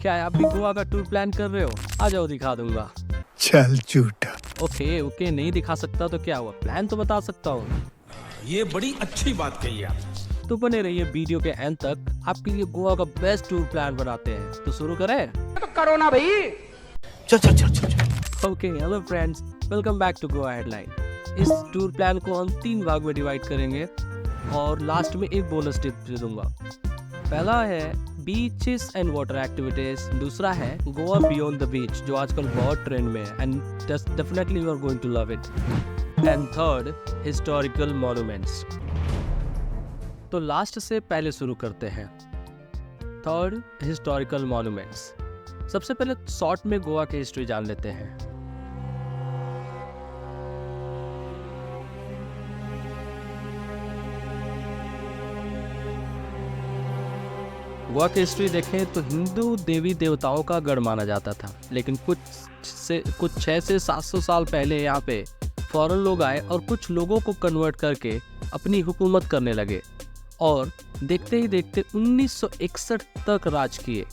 क्या आप भी गोवा का टूर प्लान कर रहे हो? आ जाओ दिखा दूंगा। चल झूठा। ओके ओके, नहीं दिखा सकता तो क्या हुआ, प्लान तो बता सकता हूँ। ये बड़ी अच्छी बात कही आप। तो बने रहिए वीडियो के एंड तक, आपके लिए गोवा का बेस्ट टूर प्लान बनाते हैं। तो शुरू करें? तो करो ना भाई। चल चल चल चल चल। Okay hello friends, welcome back to Goa headline. इस टूर प्लान को हम 3 भाग में डिवाइड करेंगे और लास्ट में एक बोनस टिप दे दूंगा। पहला है बीचेस एंड वाटर एक्टिविटीज, दूसरा है गोवा बियॉन्ड द बीच जो आजकल बहुत ट्रेंड में है and definitely you are going to love it, and third historical monuments. तो लास्ट से पहले शुरू करते हैं। Third historical monuments. सबसे पहले शॉर्ट में गोवा की हिस्ट्री जान लेते हैं। गोवा की हिस्ट्री देखें तो हिंदू देवी देवताओं का गढ़ माना जाता था, लेकिन कुछ 600 से 700 साल पहले यहाँ पे फॉरेन लोग आए और कुछ लोगों को कन्वर्ट करके अपनी हुकूमत करने लगे और देखते ही देखते 1961 तक राज किए।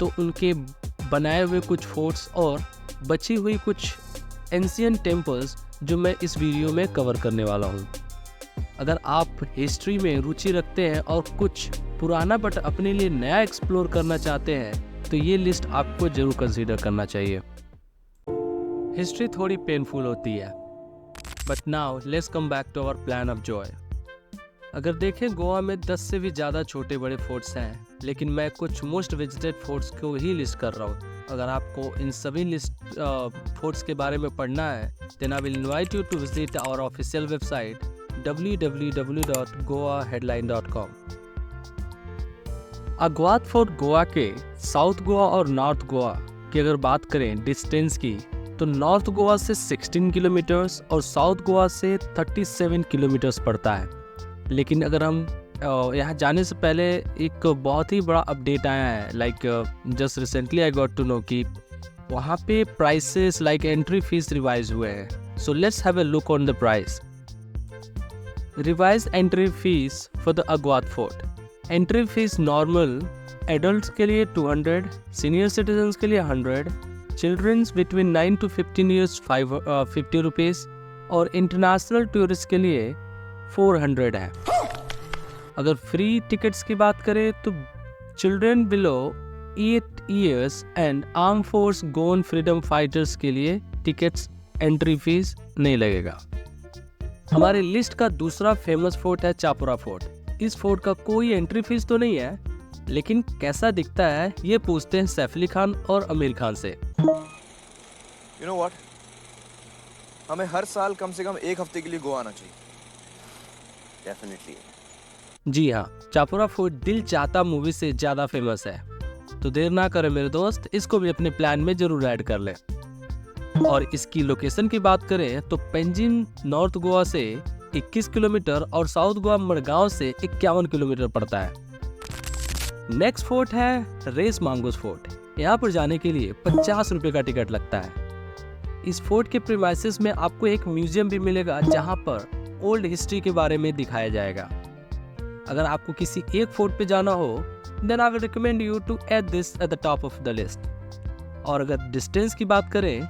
तो उनके बनाए हुए कुछ फोर्ट्स और बची हुई कुछ एंशिएंट टेम्पल्स जो मैं इस वीडियो में कवर करने वाला हूँ। अगर आप हिस्ट्री में रुचि रखते हैं और कुछ पुराना बट अपने लिए नया एक्सप्लोर करना चाहते हैं तो ये लिस्ट आपको जरूर कंसीडर करना चाहिए। हिस्ट्री थोड़ी पेनफुल होती है, but now let's come back to our plan of joy. अगर देखें गोवा में 10 से भी ज़्यादा छोटे बड़े फोर्ट्स हैं, लेकिन मैं कुछ मोस्ट विजिटेड फोर्ट्स को ही लिस्ट कर रहा हूँ। अगर आपको इन सभी लिस्ट फोर्ट्स के बारे में पढ़ना है then I will invite you to visit our official website www.goaheadline.com। Aguada fort Goa के साउथ गोवा और नॉर्थ गोवा की अगर बात करें डिस्टेंस की तो नॉर्थ गोवा से 16 किलोमीटर्स और साउथ गोवा से 37 किलोमीटर्स पड़ता है। लेकिन अगर हम यहाँ जाने से पहले एक बहुत ही बड़ा अपडेट आया है, like just recently I got to know कि वहाँ पे prices like entry fees revise हुए हैं। So let's have a look on the price. Revise entry fees for the Aguada fort. Entry fees normal adults के लिए 200, senior citizens के लिए 100, childrens between 9 to 15 years 50 rupees और इंटरनेशनल टूरिस्ट के लिए 400 है। अगर फ्री टिकट्स की बात करें तो children below 8 years and arm force gone freedom fighters के लिए टिकट्स एंट्री फीस नहीं लगेगा। हमारे लिस्ट का दूसरा फेमस फोर्ट है चापुरा फोर्ट। इस फोर्ट का कोई एंट्री फीस तो नहीं है, लेकिन कैसा दिखता है ये पूछते हैं सैफ अली खान और आमिर खान से। You know what? हमें हर साल कम से कम 1 हफ्ते के लिए गोवा आना चाहिए। Definitely. जी हाँ, चापुरा फोर्ट दिल चाहता मूवी से ज्यादा फेमस है। तो देर ना करें मेरे दोस्त, इसको भी अपने प्लान में जरूर ऐड कर लें। और इसकी लोकेशन की बात करें तो पेंजिम नॉर्थ गोवा से 21 किलोमीटर और साउथ गोवा मडगांव से 51 किलोमीटर पड़ता है। नेक्स्ट फोर्ट है रेस मांगोस फोर्ट। यहाँ पर जाने के लिए 50 रुपए का टिकट लगता है। इस फोर्ट के प्रीमाइसेस में आपको एक म्यूजियम भी मिलेगा जहाँ पर ओल्ड हिस्ट्री के बारे में दिखाया जाएगा। अगर आपको किसी एक फोर्ट पे जाना हो then I will recommend you to add this at the top of the list. और अगर डिस्टेंस की बात करें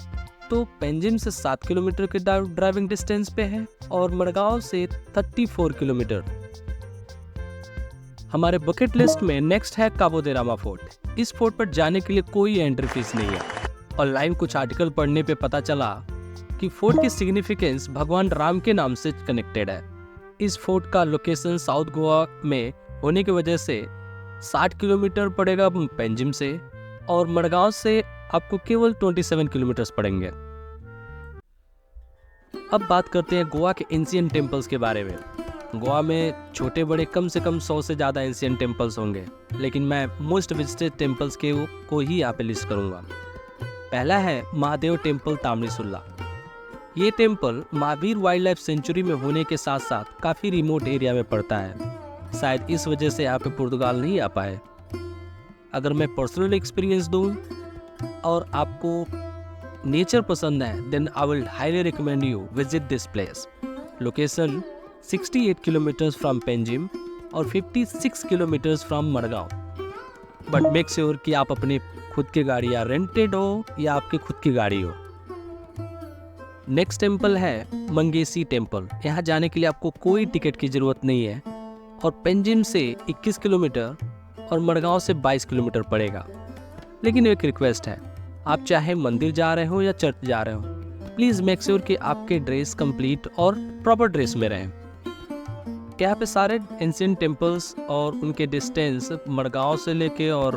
तो पेंजिम से 7 किलोमीटर के ड्राइविंग डिस्टेंस पे है और मडगांव से 34 किलोमीटर। हमारे बकेट लिस्ट में नेक्स्ट है काबो दे रामा फोर्ट। इस फोर्ट पर जाने के लिए कोई एंट्री फीस नहीं है। ऑनलाइन कुछ आर्टिकल पढ़ने पे पता चला कि फोर्ट की सिग्निफिकेंस भगवान राम के नाम से कनेक्टेड है। इस फोर्ट का लोकेशन साउथ गोवा में होने की वजह से 60 किलोमीटर पड़ेगा पेंजिम से और मडगांव से आपको केवल 27 किलोमीटर पड़ेंगे। अब बात करते हैं गोवा के एंशिएंट टेम्पल्स के बारे में। गोवा में छोटे बड़े कम से कम 100 से ज़्यादा एंशिएंट टेम्पल्स होंगे, लेकिन मैं मोस्ट विजिटेड टेम्पल्स को ही यहाँ पे लिस्ट करूँगा। पहला है महादेव टेम्पल तामरीसुल्ला। ये temple Mahavir wild life sanctuary में होने के साथ साथ काफ़ी रिमोट एरिया में पड़ता है। शायद इस वजह से यहाँ पे पुर्तगाल नहीं आ पाए। अगर मैं पर्सनल एक्सपीरियंस दूँ और आपको नेचर पसंद है then I will highly recommend you visit this place. Location 68 kilometres from Panjim और 56 kilometres from Madgaon. But make sure कि आप अपने खुद की गाड़ी या रेंटेड हो या आपकी खुद की गाड़ी हो। नेक्स्ट टेम्पल है मंगेशी टेम्पल। यहाँ जाने के लिए आपको कोई टिकट की ज़रूरत नहीं है और पेंजिम से 21 किलोमीटर और मडगांव से 22 किलोमीटर पड़ेगा। लेकिन एक रिक्वेस्ट है, आप चाहे मंदिर जा रहे हो या चर्च जा रहे हो, प्लीज़ मेक श्योर कि आपके ड्रेस कंप्लीट और प्रॉपर ड्रेस में रहें। यहाँ पे सारे एंशिएंट टेम्पल्स और उनके डिस्टेंस मडगांव से लेके और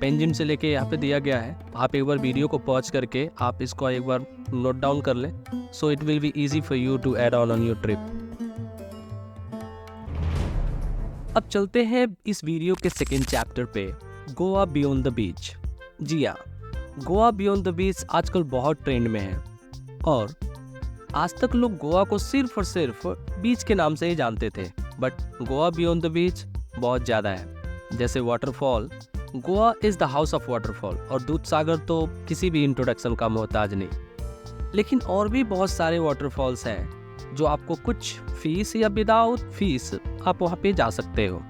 पेंजिम से लेके यहाँ पे दिया गया है। आप एक बार वीडियो को पॉज करके आप इसको एक बार नोट डाउन कर लें, so it will be easy for you to add on your trip. अब चलते हैं इस वीडियो के सेकेंड चैप्टर पे, गोवा बियॉन्ड द बीच। जी हाँ, गोवा बियॉन्ड द बीच आजकल बहुत ट्रेंड में है और आज तक लोग गोवा को सिर्फ और सिर्फ बीच के नाम से ही जानते थे, बट गोवा बियॉन्ड द बीच बहुत ज़्यादा है। जैसे waterfall, Goa is the house of waterfall और दूध सागर तो किसी भी इंट्रोडक्शन का मोहताज नहीं। लेकिन और भी बहुत सारे वाटरफॉल्स हैं जो आपको कुछ फीस या विदाउट फीस आप वहाँ पे जा सकते हो।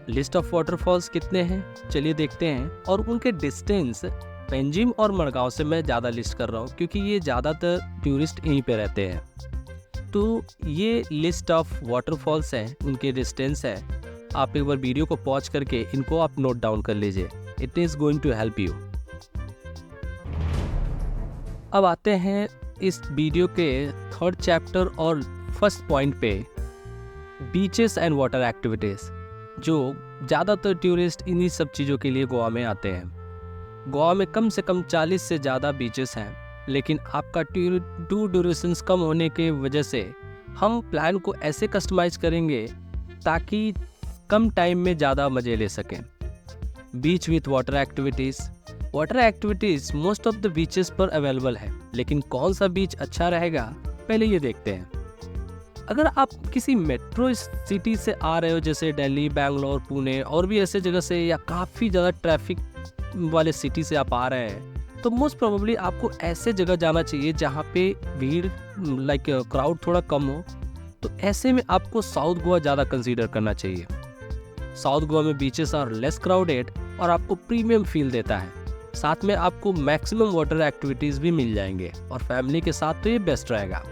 लिस्ट ऑफ वाटरफॉल्स कितने हैं चलिए देखते हैं, और उनके डिस्टेंस पेंजिम और मडगांव से मैं ज़्यादा लिस्ट कर रहा हूँ क्योंकि ये ज़्यादातर टूरिस्ट यहीं पे रहते हैं। तो ये लिस्ट ऑफ वाटरफॉल्स हैं, उनके डिस्टेंस है। आप एक बार वीडियो को पॉज करके इनको आप नोट डाउन कर लीजिए, it is going to help you. अब आते हैं इस वीडियो के थर्ड चैप्टर और फर्स्ट पॉइंट पे, बीचेस एंड वाटर एक्टिविटीज़, जो ज़्यादातर टूरिस्ट इन्हीं सब चीज़ों के लिए गोवा में आते हैं। गोवा में कम से कम 40 से ज़्यादा बीचेस हैं, लेकिन आपका टूर ड्यूरेशंस कम होने की वजह से हम प्लान को ऐसे कस्टमाइज करेंगे ताकि कम टाइम में ज़्यादा मज़े ले सकें। Beach with water activities. Water activities most of the beaches पर अवेलेबल है, लेकिन कौन सा बीच अच्छा रहेगा पहले ये देखते हैं। अगर आप किसी मेट्रो सिटी से आ रहे हो, जैसे दिल्ली, बैंगलोर, पुणे और भी ऐसे जगह से, या काफ़ी ज़्यादा ट्रैफिक वाले सिटी से आप आ रहे हैं, तो मोस्ट प्रोबेबली आपको ऐसे जगह जाना चाहिए जहाँ पे भीड़ लाइक क्राउड थोड़ा कम हो। तो ऐसे में आपको साउथ गोवा ज़्यादा कंसीडर करना चाहिए। साउथ गोवा में बीचेस आर लेस क्राउडेड और आपको प्रीमियम फील देता है। साथ में आपको मैक्सिमम वाटर एक्टिविटीज़ भी मिल जाएंगे और फैमिली के साथ तो ये बेस्ट रहेगा।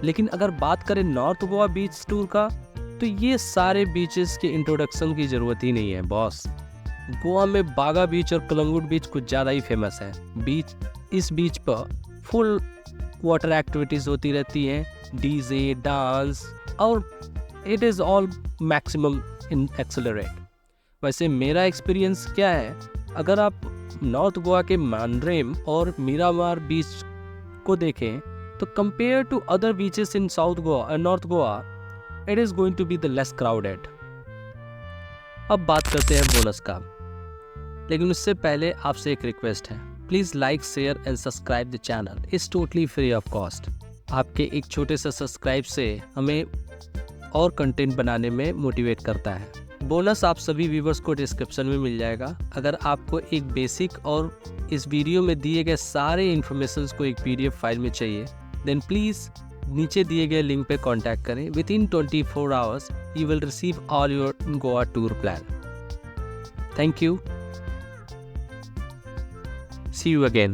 लेकिन अगर बात करें नॉर्थ गोवा बीच टूर का, तो ये सारे बीचेस के इंट्रोडक्शन की ज़रूरत ही नहीं है बॉस। गोवा में बागा बीच और कलंगुट बीच कुछ ज़्यादा ही फेमस है। इस बीच पर फुल वाटर एक्टिविटीज़ होती रहती हैं, डीजे, डांस, और it is all maximum in accelerate. वैसे मेरा एक्सपीरियंस क्या है, अगर आप नॉर्थ गोवा के मांड्रेम और मीरामार बीच को देखें तो compare to other beaches in south Goa, north Goa, it is going to be the less crowded. अब बात करते हैं बोनस का, लेकिन उससे पहले आपसे एक रिक्वेस्ट है, please like, share and subscribe the channel. It's totally free of cost. आपके एक छोटे से सब्सक्राइब से हमें और कंटेंट बनाने में मोटिवेट करता है। बोनस आप सभी व्यूवर्स को डिस्क्रिप्शन में मिल जाएगा। अगर आपको एक बेसिक और इस वीडियो में दिए गए सारे इन्फॉर्मेशंस को एक PDF फाइल में चाहिए, देन प्लीज़ नीचे दिए गए लिंक पे कांटेक्ट करें। With in 24 hours you will receive all your Goa tour plan. Thank you. See you again.